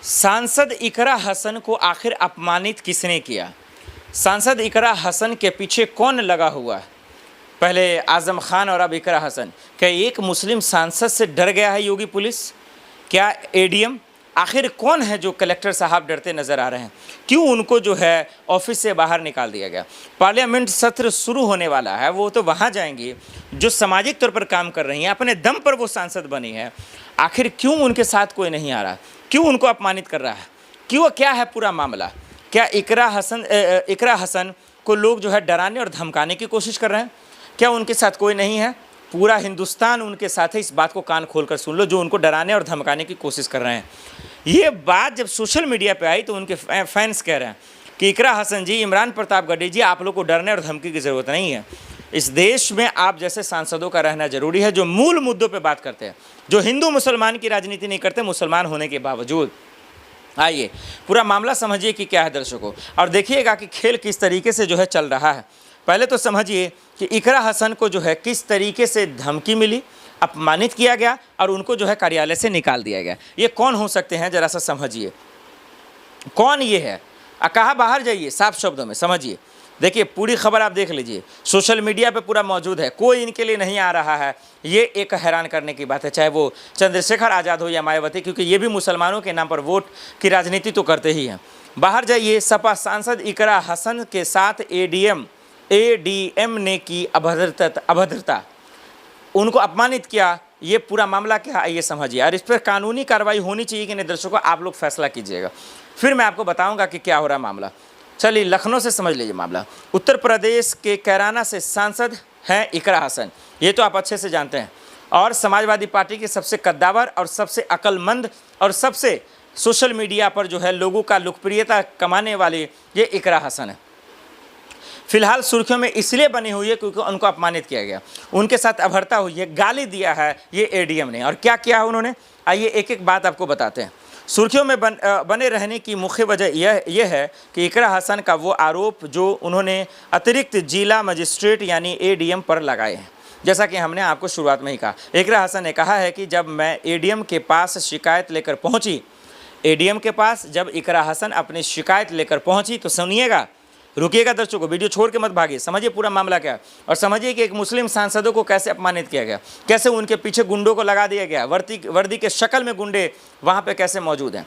सांसद इकरा हसन को आखिर अपमानित किसने किया? सांसद इकरा हसन के पीछे कौन लगा हुआ है? पहले आज़म खान और अब इकरा हसन। क्या एक मुस्लिम सांसद से डर गया है योगी पुलिस? क्या एडीएम? आखिर कौन है जो कलेक्टर साहब डरते नज़र आ रहे हैं? क्यों उनको जो है ऑफिस से बाहर निकाल दिया गया? पार्लियामेंट सत्र शुरू होने वाला है, वो तो वहाँ जाएंगी जो सामाजिक तौर पर काम कर रही हैं, अपने दम पर वो सांसद बनी है। आखिर क्यों उनके साथ कोई नहीं आ रहा? क्यों उनको अपमानित कर रहा है? क्यों? क्या है पूरा मामला? क्या इकरा हसन को लोग जो है डराने और धमकाने की कोशिश कर रहे हैं? क्या उनके साथ कोई नहीं है? पूरा हिंदुस्तान उनके साथ है, इस बात को कान खोलकर सुन लो, जो उनको डराने और धमकाने की कोशिश कर रहे हैं। ये बात जब सोशल मीडिया पे आई तो उनके फैंस कह रहे हैं कि इकरा हसन जी, इमरान प्रतापगढ़ी जी, आप लोग को डरने और धमकी की ज़रूरत नहीं है। इस देश में आप जैसे सांसदों का रहना जरूरी है, जो मूल मुद्दों पे बात करते हैं, जो हिंदू मुसलमान की राजनीति नहीं करते मुसलमान होने के बावजूद। आइए पूरा मामला समझिए कि क्या है दर्शकों, और देखिएगा कि खेल किस तरीके से जो है चल रहा है। पहले तो समझिए कि इकरा हसन को जो है किस तरीके से धमकी मिली, अपमानित किया गया और उनको जो है कार्यालय से निकाल दिया गया। ये कौन हो सकते हैं, जरा सा समझिए कौन ये है। कहा बाहर जाइए, साफ शब्दों में समझिए। देखिए पूरी खबर आप देख लीजिए, सोशल मीडिया पे पूरा मौजूद है, कोई इनके लिए नहीं आ रहा है। ये एक हैरान करने की बात है, चाहे वो चंद्रशेखर आज़ाद हो या मायावती, क्योंकि ये भी मुसलमानों के नाम पर वोट की राजनीति तो करते ही हैं। बाहर जाइए, सपा सांसद इकरा हसन के साथ एडीएम ने की अभद्रता, उनको अपमानित किया। ये पूरा मामला क्या है ये समझिए, और इस पर कानूनी कार्रवाई होनी चाहिए कि नहीं दर्शकों, आप लोग फैसला कीजिएगा। फिर मैं आपको बताऊंगा कि क्या हो रहा मामला। चलिए लखनऊ से समझ लीजिए मामला। उत्तर प्रदेश के कैराना से सांसद हैं इकरा हसन, ये तो आप अच्छे से जानते हैं, और समाजवादी पार्टी के सबसे कद्दावर और सबसे अक्लमंद और सबसे सोशल मीडिया पर जो है लोगों का लोकप्रियता कमाने वाले ये इकरा हसन है। फिलहाल सुर्खियों में इसलिए बनी हुई है क्योंकि उनको अपमानित किया गया, उनके साथ अभद्रता हुई है, गाली दिया है ये एडीएम ने। और क्या किया है उन्होंने, आइए एक एक बात आपको बताते हैं। सुर्खियों में बने रहने की मुख्य वजह यह है कि इकरा हसन का वो आरोप जो उन्होंने अतिरिक्त जिला मजिस्ट्रेट यानी एडीएम पर लगाए हैं। जैसा कि हमने आपको शुरुआत में ही कहा, इकरा हसन ने कहा है कि जब मैं एडीएम के पास शिकायत लेकर पहुंची, एडीएम के पास जब इकरा हसन अपनी शिकायत लेकर पहुंची, तो सुनिएगा, रुकिएगा दर्शकों, वीडियो छोड़ के मत भागिए, समझिए पूरा मामला क्या है, और समझिए कि एक मुस्लिम सांसदों को कैसे अपमानित किया गया, कैसे उनके पीछे गुंडों को लगा दिया गया, वर्दी के शक्ल में गुंडे वहाँ पे कैसे मौजूद हैं।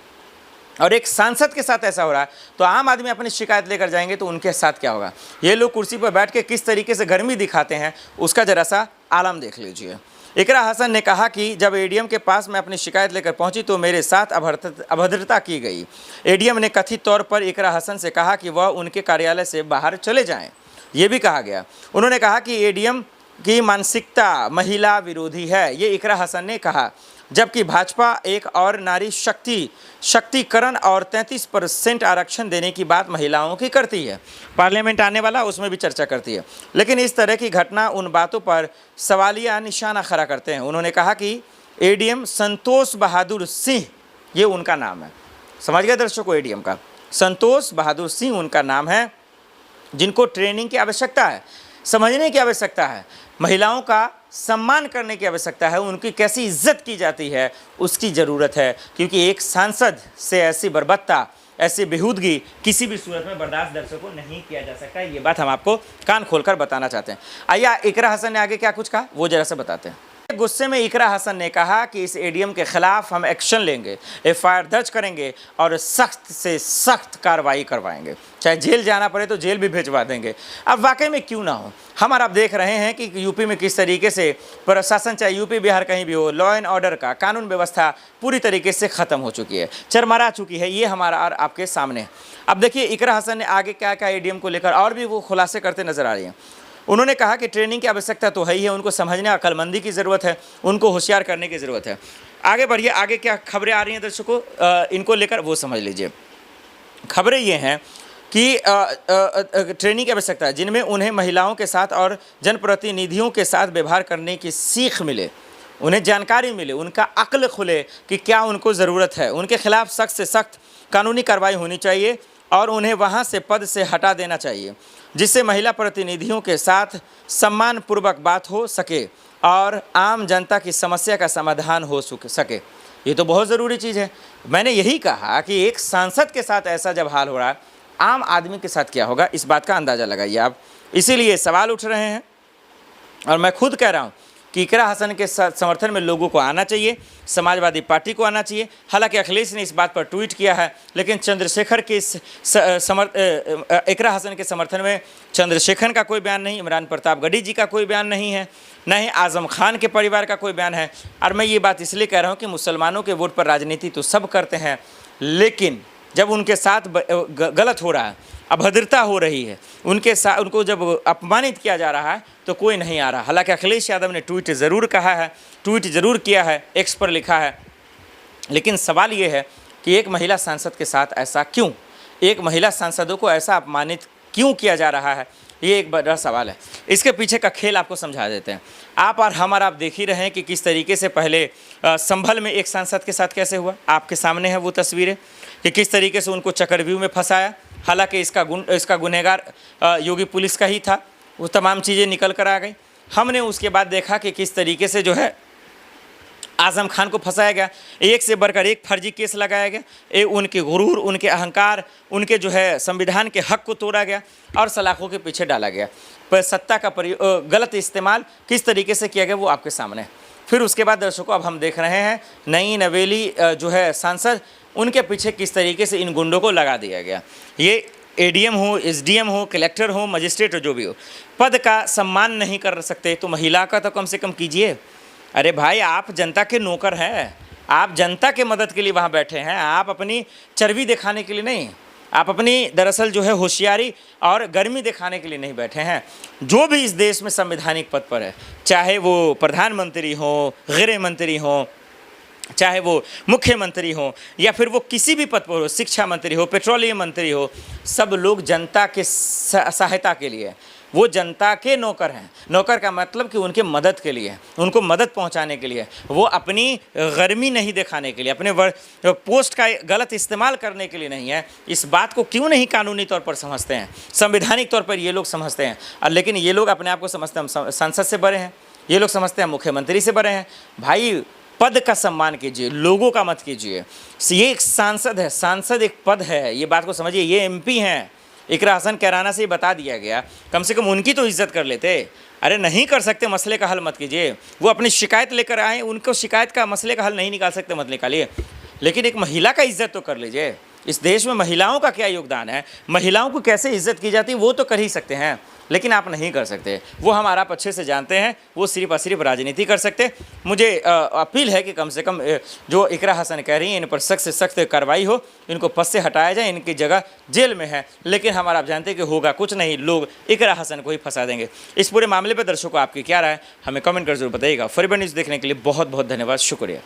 और एक सांसद के साथ ऐसा हो रहा है, तो आम आदमी अपनी शिकायत लेकर जाएंगे तो उनके साथ क्या होगा। ये लोग कुर्सी पर बैठ के किस तरीके से गर्मी दिखाते हैं, उसका जरा सा आलम देख लीजिए। इकरा हसन ने कहा कि जब एडीएम के पास मैं अपनी शिकायत लेकर पहुंची तो मेरे साथ अभद्रता की गई। एडीएम ने कथित तौर पर इकरा हसन से कहा कि वह उनके कार्यालय से बाहर चले जाएं। ये भी कहा गया। उन्होंने कहा कि एडीएम की मानसिकता महिला विरोधी है, ये इकरा हसन ने कहा, जबकि भाजपा एक और नारी शक्तिकरण और 33% आरक्षण देने की बात महिलाओं की करती है। पार्लियामेंट आने वाला, उसमें भी चर्चा करती है, लेकिन इस तरह की घटना उन बातों पर सवालिया निशाना खड़ा करते हैं। उन्होंने कहा कि एडीएम संतोष बहादुर सिंह, ये उनका नाम है, समझ गए दर्शकों, एडीएम का संतोष बहादुर सिंह उनका नाम है, जिनको ट्रेनिंग की आवश्यकता है, समझने की आवश्यकता है, महिलाओं का सम्मान करने की आवश्यकता है, उनकी कैसी इज्जत की जाती है उसकी ज़रूरत है, क्योंकि एक सांसद से ऐसी बर्बरता, ऐसी बेहूदगी किसी भी सूरत में बर्दाश्त दर्शकों नहीं किया जा सकता। ये बात हम आपको कान खोलकर बताना चाहते हैं। आइए इकरा हसन ने आगे क्या कुछ कहा वो जरा सा बताते हैं। गुस्से में इकरा हसन ने कहा कि इस एडीएम के खिलाफ हम एक्शन लेंगे, एफआईआर दर्ज करेंगे और सख्त से सख्त कार्रवाई करवाएंगे, चाहे जेल जाना पड़े तो जेल भी भिजवा देंगे। अब वाकई में क्यों ना हो, हम आप देख रहे हैं कि यूपी में किस तरीके से प्रशासन, चाहे यूपी बिहार कहीं भी हो, लॉ एंड ऑर्डर का कानून व्यवस्था पूरी तरीके से ख़त्म हो चुकी है, चरमरा चुकी है। ये हमारा और आपके सामने। अब देखिए इकरा हसन ने आगे क्या क्या एडीएम को लेकर और भी वो खुलासे करते नजर आ रही हैं। उन्होंने कहा कि ट्रेनिंग की आवश्यकता तो है ही है, उनको समझने, अक्लमंदी की ज़रूरत है, उनको होशियार करने की ज़रूरत है। आगे बढ़िए, आगे क्या खबरें आ रही हैं दर्शकों इनको लेकर वो समझ लीजिए। खबरें ये हैं कि ट्रेनिंग की आवश्यकता है, जिनमें उन्हें महिलाओं के साथ और जनप्रतिनिधियों के साथ व्यवहार करने की सीख मिले, उन्हें जानकारी मिले, उनका अक्ल खुले कि क्या उनको ज़रूरत है। उनके खिलाफ सख्त से सख्त कानूनी कार्रवाई होनी चाहिए और उन्हें वहाँ से पद से हटा देना चाहिए, जिससे महिला प्रतिनिधियों के साथ सम्मानपूर्वक बात हो सके और आम जनता की समस्या का समाधान हो सके। ये तो बहुत ज़रूरी चीज़ है। मैंने यही कहा कि एक सांसद के साथ ऐसा जब हाल हो रहा है, आम आदमी के साथ क्या होगा, इस बात का अंदाज़ा लगाइए आप। इसीलिए सवाल उठ रहे हैं और मैं खुद कह रहा हूँ कि इकरा हसन के समर्थन में लोगों को आना चाहिए, समाजवादी पार्टी को आना चाहिए। हालांकि अखिलेश ने इस बात पर ट्वीट किया है, लेकिन चंद्रशेखर के इकरा हसन के समर्थन में चंद्रशेखर का कोई बयान नहीं, इमरान प्रतापगढ़ी जी का कोई बयान नहीं है, न ही आज़म खान के परिवार का कोई बयान है। और मैं ये बात इसलिए कह रहा हूँ कि मुसलमानों के वोट पर राजनीति तो सब करते हैं, लेकिन जब उनके साथ गलत हो रहा है, अभद्रता हो रही है, उनके साथ उनको जब अपमानित किया जा रहा है तो कोई नहीं आ रहा। हालांकि अखिलेश यादव ने ट्वीट ज़रूर कहा है, ट्वीट ज़रूर किया है, एक्स पर लिखा है, लेकिन सवाल ये है कि एक महिला सांसद के साथ ऐसा क्यों, एक महिला सांसदों को ऐसा अपमानित क्यों किया जा रहा है, ये एक बड़ा सवाल है। इसके पीछे का खेल आपको समझा देते हैं। आप और हम और आप देख ही रहे हैं कि किस तरीके से पहले संभल में एक सांसद के साथ कैसे हुआ, आपके सामने है वो तस्वीरें कि किस तरीके से उनको चक्रव्यूह में फंसाया। हालांकि इसका गुनहगार योगी पुलिस का ही था, वो तमाम चीज़ें निकल कर आ गई। हमने उसके बाद देखा कि किस तरीके से जो है आज़म खान को फंसाया गया, एक से बढ़कर एक फर्जी केस लगाया गया, उनके गुरूर, उनके अहंकार, उनके जो है संविधान के हक को तोड़ा गया और सलाखों के पीछे डाला गया। पर सत्ता का गलत इस्तेमाल किस तरीके से किया गया वो आपके सामने। फिर उसके बाद दर्शकों अब हम देख रहे हैं नई नवेली जो है सांसद, उनके पीछे किस तरीके से इन गुंडों को लगा दिया गया। ये एडीएम हो, एसडीएम हो, कलेक्टर हो, मजिस्ट्रेट हो, जो भी हो, पद का सम्मान नहीं कर सकते तो महिला का तो कम से कम कीजिए। अरे भाई, आप जनता के नौकर हैं, आप जनता के मदद के लिए वहाँ बैठे हैं, आप अपनी चर्बी दिखाने के लिए नहीं, आप अपनी दरअसल जो है होशियारी और गर्मी दिखाने के लिए नहीं बैठे हैं। जो भी इस देश में संवैधानिक पद पर है, चाहे वो प्रधानमंत्री हो, गृह मंत्री हो, चाहे वो मुख्यमंत्री हो, या फिर वो किसी भी पद पर हो, शिक्षा मंत्री हो, पेट्रोलियम मंत्री हो, सब लोग जनता के सहायता के लिए, वो जनता के नौकर हैं। नौकर का मतलब कि उनके मदद के लिए, उनको मदद पहुंचाने के लिए, वो अपनी गर्मी नहीं दिखाने के लिए, अपने पोस्ट का गलत इस्तेमाल करने के लिए नहीं है। इस बात को क्यों नहीं कानूनी तौर पर समझते हैं, संवैधानिक तौर पर ये लोग समझते हैं, और लेकिन ये लोग अपने आप को समझते हैं हम संसद से बड़े हैं, ये लोग समझते हैं मुख्यमंत्री से बड़े हैं। भाई, पद का सम्मान कीजिए, लोगों का मत कीजिए। ये एक सांसद है, सांसद एक पद है, ये बात को समझिए। ये एमपी हैं, इकरा हसन कैराना से ही बता दिया गया, कम से कम उनकी तो इज्जत कर लेते। अरे नहीं कर सकते, मसले का हल मत कीजिए। वो अपनी शिकायत लेकर आए, उनको शिकायत का मसले का हल नहीं निकाल सकते, मत निकालिए, लेकिन एक महिला का इज्जत तो कर लीजिए। इस देश में महिलाओं का क्या योगदान है, महिलाओं को कैसे इज्जत की जाती है, वो तो कर ही सकते हैं, लेकिन आप नहीं कर सकते। वो हमारा आप अच्छे से जानते हैं, वो सिर्फ और सिर्फ राजनीति कर सकते। मुझे अपील है कि कम से कम जो इकरा हसन कह रही हैं, इन पर सख्त से सख्त कार्रवाई हो, इनको पद से हटाया जाए, इनकी जगह जेल में है। लेकिन हमारा आप जानते हैं कि होगा कुछ नहीं, लोग इकरा हसन को ही फंसा देंगे। इस पूरे मामले पर दर्शकों आपकी क्या राय, हमें कमेंट कर जरूर बताइएगा। फरीबर न्यूज़ देखने के लिए बहुत बहुत धन्यवाद, शुक्रिया।